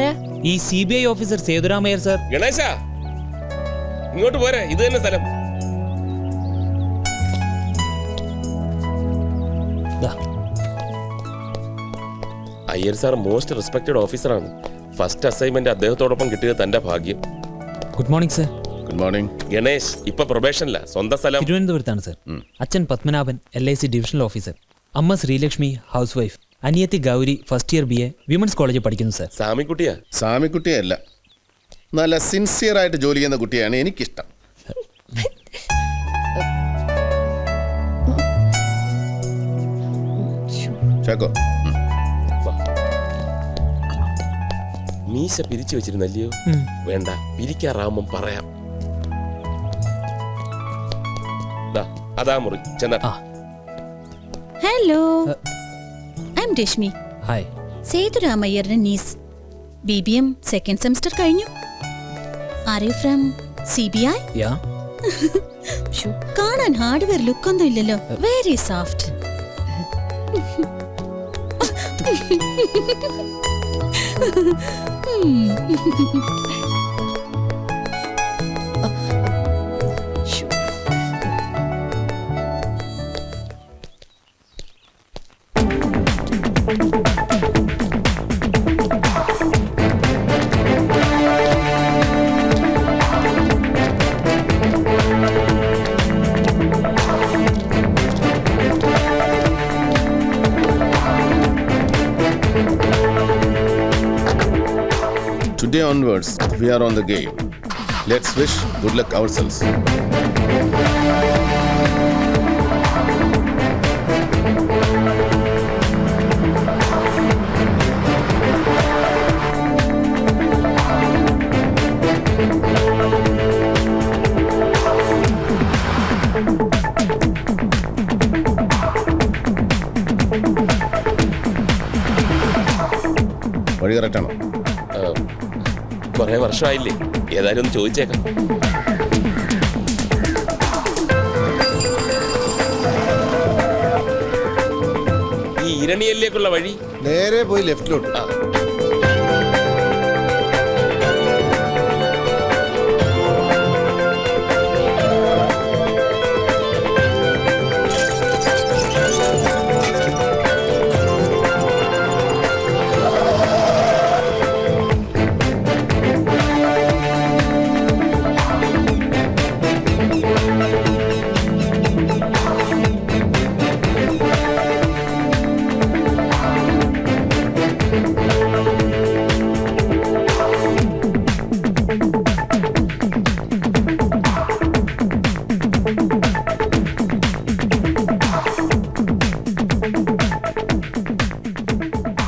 ആരാ? ഈ CBI officer Sethuramaiyer sir. Ganesha ഇങ്ങോട്ട് പോരെ, ഇത് തന്നെ സ്ഥലം. അയ്യർ സാർ മോസ്റ്റ് റെസ്പെക്റ്റഡ് ഓഫീസറാണ്. ഫസ്റ്റ് അസൈൻമെന്റ് അദ്ദേഹത്തോടൊപ്പം കിട്ടിയത് തന്റെ ഭാഗ്യം. Good morning sir. Good morning. Ganesh ഇപ്പൊ പ്രൊബേഷനില്ല. സ്വന്തം സ്ഥലം തിരുവനന്തപുരത്താണ് സർ. അച്ഛൻ പത്മനാഭൻ LIC ഡിവിഷണൽ ഓഫീസർ. അമ്മ ശ്രീലക്ഷ്മി ഹൗസ് വൈഫ്. അനിയത്തി Gauri first year BA women's കോളേജിൽ പഠിക്കുന്നു സർ. സാമിക്കുട്ടിയാ? സാമിക്കുട്ടിയല്ല, നല്ല സിൻസിയർ ആയിട്ട് ജോലി ചെയ്യുന്ന കുട്ടിയാണ് എനിക്കിഷ്ടം. ചാക്കോ, മീശ പിരിച്ചു വെച്ചിരുന്നല്ലയോ? വേണ്ട, പിരിക്കാറാവുമ്പം പറയാം. അതാ മുറി ചെന്ന. Hello, I am Rashmi. Hi. സേതുരാമയ്യരുടെ നീസ്. BBM സെക്കൻഡ് സെമസ്റ്റർ കഴിഞ്ഞു. Are you from CBI? Yeah. കാണാൻ ഹാർഡ്വെയർ ലുക്ക് ഒന്നും ഇല്ലല്ലോ. Very soft. today onwards we are on the game. Let's wish good luck ourselves. വഴി കറക്റ്റാണോ? കുറെ വർഷമായില്ലേ, ഏതായാലും ഒന്ന് ചോദിച്ചേക്കാം. ഈ ഇരണിയല്ലേക്കുള്ള വഴി നേരെ പോയി ലെഫ്റ്റിലോട്ട്.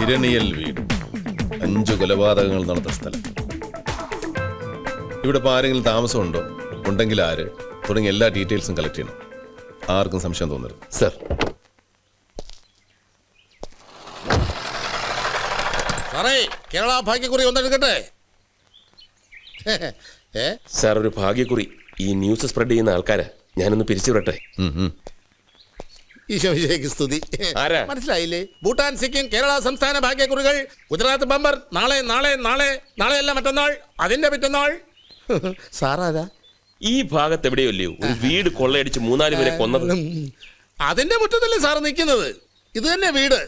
ഇരണിയൽ വീട്, 5 കൊലപാതകങ്ങൾ നടന്ന സ്ഥലം. ഇവിടെ ഇപ്പോൾ ആരെങ്കിലും താമസമുണ്ടോ, ഉണ്ടെങ്കിൽ ആര്, തുടങ്ങിയ എല്ലാ ഡീറ്റെയിൽസും കളക്ട് ചെയ്യണം. ആർക്കും സംശയം തോന്നരുത്. സർ. കേരള ഭാഗ്യക്കുറി ഒന്നെടുക്കട്ടെ. സാർ, ഒരു ഭാഗ്യക്കുറി. ഈ ന്യൂസ് സ്പ്രെഡ് ചെയ്യുന്ന ആൾക്കാരാ. ഞാനൊന്ന് പിരിച്ചുവിടട്ടെ. ഈശോയ്ക്ക് സ്തുതി. മനസ്സിലായില്ലേ? ഭൂട്ടാൻ, സിക്കിം, കേരള സംസ്ഥാന ഭാഗ്യക്കുറികൾ. ഗുജറാത്ത് ബമ്പർ നാളെ നാളെ നാളെ നാളെയല്ല മറ്റന്നാൾ, അതിന്റെ പിറ്റന്നാൾ. സാറാരാ? ഈ ഭാഗത്ത് എവിടെയല്ലയോ ഒരു വീട് കൊള്ളയടിച്ച് 3-4 പേരെ കൊന്നത്. അതിന്റെ മുറ്റത്തല്ലേ സാറ് നിൽക്കുന്നത്? ഇത് തന്നെ വീട്.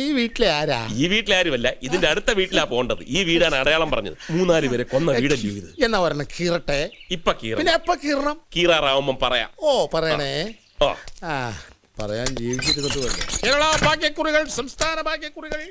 ഈ വീട്ടിലെ ആരാ? ഈ വീട്ടിലെ ആരുമല്ല, ഇതിന്റെ അടുത്ത വീട്ടിലാ പോണ്ടത്. ഈ വീടാണ് അടയാളം പറഞ്ഞത്. 3-4 പേരെ കൊന്ന വീടല്ലേ ഇത്. എന്നാ പറഞ്ഞ കീറട്ടെ. ഇപ്പൊ കീറ. പിന്നെ എപ്പ കീറണം? കീറാറാവുമ്പം പറയാം. പറയണേ. പറയാൻ ജീവിച്ചിരുന്നത് പോലെ. കേരള ഭാഗ്യക്കുറികൾ, സംസ്ഥാന ഭാഗ്യക്കുറികൾ.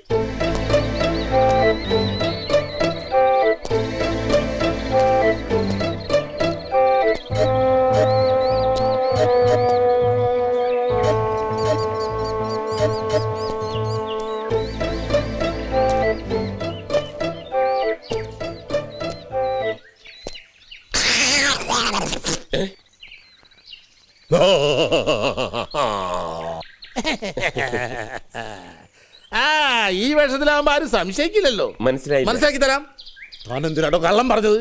ഈ വേഷത്തിലാവുമ്പോ ആരും സംശയിക്കില്ലല്ലോ. മനസ്സിലാക്കി തരാം. താൻ എന്തിനാടോ കള്ളം പറഞ്ഞത്?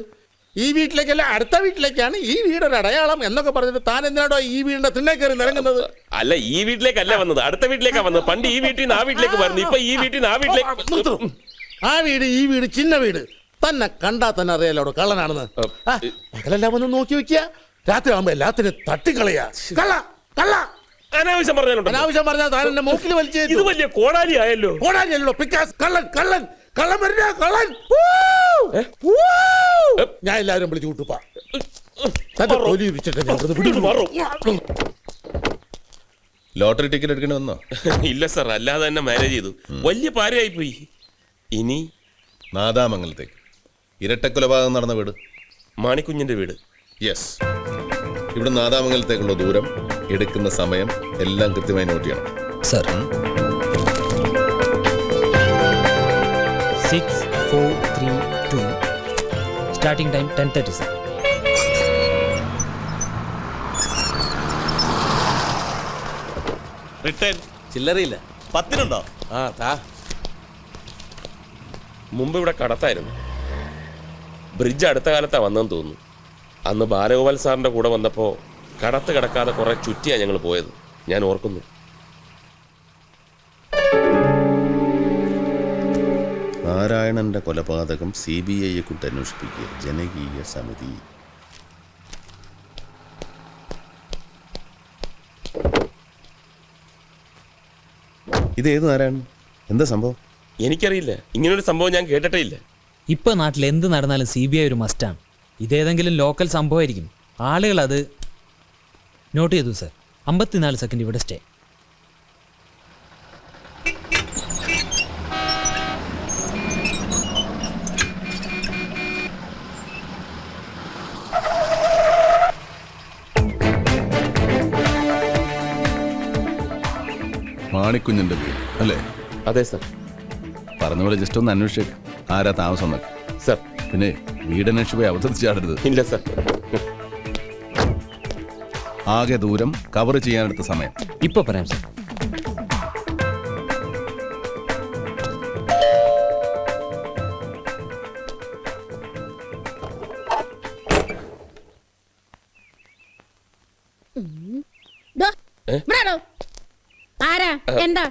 ഈ വീട്ടിലേക്കല്ല, അടുത്ത വീട്ടിലേക്കാണ് ഈ വീടൊരു അടയാളം എന്നൊക്കെ പറഞ്ഞിട്ട് താൻ എന്തിനാടോ ഈ വീടിന്റെ തിണ്ണേ കയറി നിറങ്ങുന്നത്? അല്ല, ഈ വീട്ടിലേക്കല്ല വന്നത്, അടുത്ത വീട്ടിലേക്കാ വന്നത്. പണ്ട് ഈ വീട്ടിൽ നിന്ന് ആ വീട്ടിലേക്ക് വരുന്നു, ഇപ്പൊ ഈ വീട്ടിൽ നിന്ന് ആ വീട്ടിലേക്ക്. ആ വീട് ഈ വീട് ചിന്ന വീട് തന്നെ കണ്ടാ തന്നെ അറിയാലോ അവിടെ കള്ളനാണെന്ന്. പകലെല്ലാം വന്ന് നോക്കി വെക്കുക, രാത്രി ആകുമ്പോ എല്ലാത്തിനും തട്ടിക്കളയാ. കള്ള കള്ള അനാവശ്യം പറഞ്ഞാലുണ്ടോ? അനാവശ്യം പറഞ്ഞാൽ താൻ എന്റെ മൂക്കിൽ ഇത് വലിച്ചു. വലിയ കോടാലി ആയല്ലോ. ഓടാനിയല്ലോ പിക്കാസ്. കള്ളൻ കള്ളൻ കള്ളൻ വരുന്ന കള്ളൻ. ഞാൻ എല്ലാവരും വിളിച്ചു കൂട്ടുപ്പാ. ലോട്ടറി ടിക്കറ്റ് എടുക്കേണ്ടി വന്നോ? ഇല്ല സാർ, അല്ലാതെ തന്നെ മാനേജ് ചെയ്തു. വലിയ പാരയായി പോയി. ഇനി നാദാമംഗലത്തേക്ക് ഇരട്ടക്കൊലപാതകം നടന്ന വീട് മാണിക്കുഞ്ഞിന്റെ വീട്. യെസ്. ഇവിടെ നാദാമംഗലത്തേക്കുള്ള ദൂരം, എടുക്കുന്ന സമയം എല്ലാം കൃത്യമായി നോട്ട് ചെയ്യണം. Sir 6432 starting time 10:30 sir. Return ചില്ലറയില്ല. 10-നുണ്ടോ? ആ താ. മുമ്പ് ഇവിടെ കടത്തായിരുന്നു. ബ്രിഡ്ജ് അടുത്ത കാലത്താ വന്നെന്ന് തോന്നുന്നു. അന്ന് ബാലഗോപാൽ സാറിന്റെ കൂടെ വന്നപ്പോൾ കടത്ത് കിടക്കാതെ കുറെ ചുറ്റിയാ ഞങ്ങൾ പോയത്, ഞാൻ ഓർക്കുന്നു. നാരായണന്റെ കൊലപാതകം CBI കൊണ്ട് അന്വേഷിപ്പിക്കുക, ജനകീയ സമിതി. ഇതേത് നാരായണൻ? എന്താ സംഭവം? എനിക്കറിയില്ല, ഇങ്ങനൊരു സംഭവം ഞാൻ കേട്ടിട്ടേ ഇല്ല. ഇപ്പൊ നാട്ടിൽ എന്ത് നടന്നാലും CBI ഒരു മസ്റ്റാണ്. ഇതേതെങ്കിലും ലോക്കൽ സംഭവമായിരിക്കും. ആളുകൾ അത് നോട്ട് ചെയ്തു സർ. 54 സെക്കൻഡ് ഇവിടെ സ്റ്റേ. മാണിക്കുഞ്ഞിന്റെ വീട് അല്ലേ? അതെ സർ. പറഞ്ഞ പോലെ ജസ്റ്റ് ഒന്ന് അന്വേഷിച്ചേക്ക്, ആരാ താമസം എന്നൊക്കെ. സർ. പിന്നെ വീടന്വേഷിച്ച് പോയി അവതരിച്ചാടരുത്. ഇല്ല സർ. ആകെ ദൂരം, കവർ ചെയ്യാനെടുത്ത സമയം. ഇപ്പൊ പറയാം സർ. ആരാ എന്താ?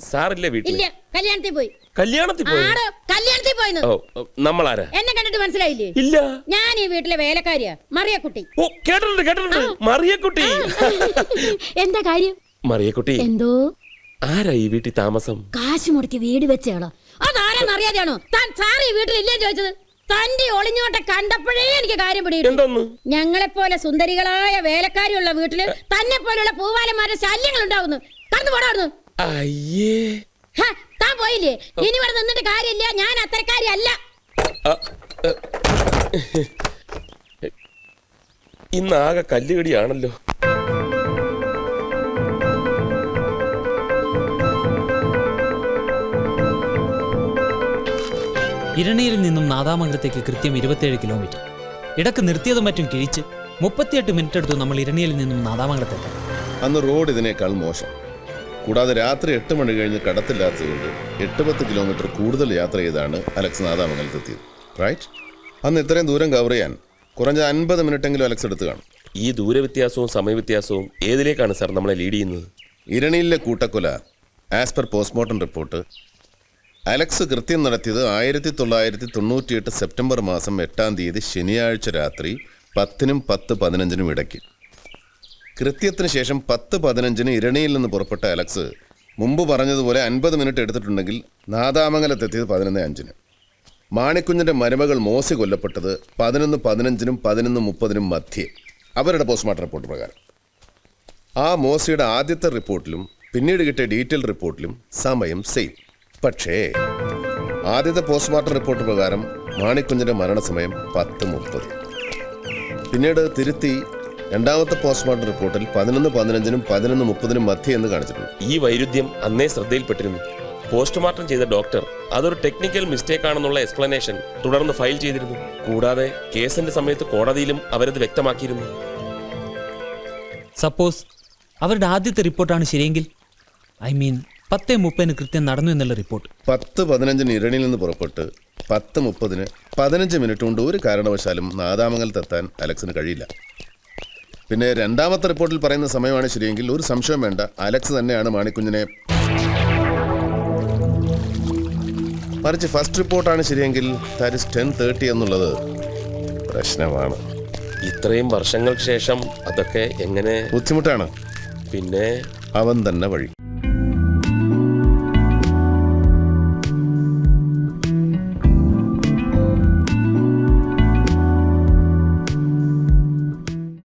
സാറില്ലേ വീട്ടിൽ? ഇല്ല, കല്യാണത്തിൽ പോയി. കല്യാണത്തിൽ പോയി? ആടോ, കല്യാണത്തിൽ പോയിന്ന്. ഓ, നമ്മളാരാ? എന്നെ കണ്ടിട്ട് മനസ്സിലായില്ലേ? ഇല്ല. ഞാൻ ഈ വീട്ടിലെ വേലക്കാരിയാ, മറിയക്കുട്ടി. ഓ, കേട്ടിട്ടുണ്ട്. മറിയക്കുട്ടി. എന്താ കാര്യം? മറിയക്കുട്ടി, എന്തോ? ആരാ ഈ വീട്ടിൽ താമസം? കാശ് മുടക്കി വീട് വെച്ചാളോ? അതാരെന്ന് അറിയാതെയാണോ താൻ സാറ് ഈ വീട്ടിലില്ലേ ചോദിച്ചത്? തന്റെ ഒളിഞ്ഞോട്ടെ കണ്ടപ്പോഴേ എനിക്ക് കാര്യം പിടിയിട്ടു. ഞങ്ങളെപ്പോലെ സുന്ദരികളായ വേലക്കാരിയുള്ള വീട്ടില് തന്നെ പോലുള്ള പൂവാലന്മാരുടെ ശല്യങ്ങൾ ഉണ്ടാവുന്നു. കടന്നു പോടാവുന്നു. അയ്യേ, താൻ പോയില്ലേ? ഇനി ഇവിടെ നിന്നിട്ട് കാര്യമില്ല, ഞാൻ അത്തരക്കാരി അല്ല. ഇന്നാകെ കല്ലുകടിയാണല്ലോ. ഇരണിയിൽ നിന്നും നാദാമംഗലത്തേക്ക് കൃത്യം 27 കിലോമീറ്റർ. ഇടക്ക് നിർത്തിയതും മറ്റും കിഴിച്ച് 38 മിനിറ്റ് എടുത്തു നമ്മൾ ഇരണിയിൽ നിന്നും നാദാമംഗലത്തെത്താൻ. അന്ന് റോഡ് ഇതിനേക്കാൾ മോശം. കൂടാതെ രാത്രി 8 മണി കഴിഞ്ഞ് കടത്തില്ലാത്തതുകൊണ്ട് 8-10 കിലോമീറ്റർ കൂടുതൽ യാത്ര ചെയ്താണ് അലക്സ് നാദാമംഗലത്തെത്തിയത്. റൈറ്റ്? അന്ന് ഇത്രയും ദൂരം കവർ ചെയ്യാൻ കുറഞ്ഞ 50 മിനിറ്റെങ്കിലും അലക്സ് എടുത്ത് കാണും. ഈ ദൂരവ്യത്യാസവും സമയവ്യത്യാസവും ഏതിലേക്കാണ് സാർ നമ്മളെ ലീഡ് ചെയ്യുന്നത്? ഇരണിയിലെ കൂട്ടക്കൊല as per postmortem report Alex കൃത്യം നടത്തിയത് 1998 സെപ്റ്റംബർ മാസം 8-ാം തീയതി ശനിയാഴ്ച രാത്രി 10-നും 10:15-നും ഇടയ്ക്ക്. കൃത്യത്തിന് ശേഷം 10:15-ന് ഇരണിയിൽ നിന്ന് പുറപ്പെട്ട അലക്സ് മുമ്പ് പറഞ്ഞതുപോലെ 50 മിനിറ്റ് എടുത്തിട്ടുണ്ടെങ്കിൽ നാദാമംഗലത്തെത്തിയത് 11:05-ന്. മാണിക്കുഞ്ഞിന്റെ മരുമകൾ മോസി കൊല്ലപ്പെട്ടത് 11:15-നും 11:30-നും മധ്യേ, അവരുടെ പോസ്റ്റ്മോർട്ടം റിപ്പോർട്ട് പ്രകാരം. ആ മോസിയുടെ ആദ്യത്തെ റിപ്പോർട്ടിലും പിന്നീട് കിട്ടിയ ഡീറ്റെയിൽ റിപ്പോർട്ടിലും സമയം സെയിം. പക്ഷേ ആദ്യത്തെ പോസ്റ്റ്മോർട്ടം റിപ്പോർട്ട് പ്രകാരം മാണിക്കുഞ്ഞിന്റെ മരണസമയം 10:30. പിന്നീട് തിരുത്തി രണ്ടാമത്തെ പോസ്റ്റ്മോർട്ടം റിപ്പോർട്ടിൽ 11:15-നും 11:30-നും മധ്യ എന്ന് കാണിച്ചിട്ടുണ്ട്. ഈ വൈരുദ്ധ്യം അന്നേ ശ്രദ്ധയിൽപ്പെട്ടിരുന്നു. പോസ്റ്റ്മോർട്ടം ചെയ്ത ഡോക്ടർ അതൊരു ടെക്നിക്കൽ മിസ്റ്റേക്ക് ആണെന്നുള്ള എക്സ്പ്ലനേഷൻ തുടർന്ന് ഫയൽ ചെയ്തിരുന്നു. കൂടാതെ കേസിന്റെ സമയത്ത് കോടതിയിലും അവരത് വ്യക്തമാക്കിയിരുന്നു. സപ്പോസ് അവരുടെ ആദ്യത്തെ റിപ്പോർട്ടാണ് ശരിയെങ്കിൽ, 10:30-ന് കൃത്യം നടന്നു എന്നുള്ള റിപ്പോർട്ട്. 10:15-ന് ഇരണിയിൽ നിന്ന് പുറപ്പെട്ട് 10:30-ന് 15 മിനിറ്റ് കൊണ്ട് ഒരു കാരണവശാലും നാദാമംഗലത്തെത്താൻ അലക്സിന് കഴിയില്ല. പിന്നെ രണ്ടാമത്തെ റിപ്പോർട്ടിൽ പറയുന്ന സമയമാണ് ശരിയെങ്കിൽ ഒരു സംശയം വേണ്ട, അലക്സ് തന്നെയാണ് മാണിക്കുഞ്ഞിനെ മറിച്ച് ഫസ്റ്റ് റിപ്പോർട്ടാണ് ശരിയെങ്കിൽ ദാറ്റ് ഇസ് 10:30 എന്നുള്ളത് പ്രശ്നമാണ്. ഇത്രയും വർഷങ്ങൾക്ക് ശേഷം അതൊക്കെ എങ്ങനെ? ബുദ്ധിമുട്ടാണ്. പിന്നെ അവൻ തന്നെ വഴി.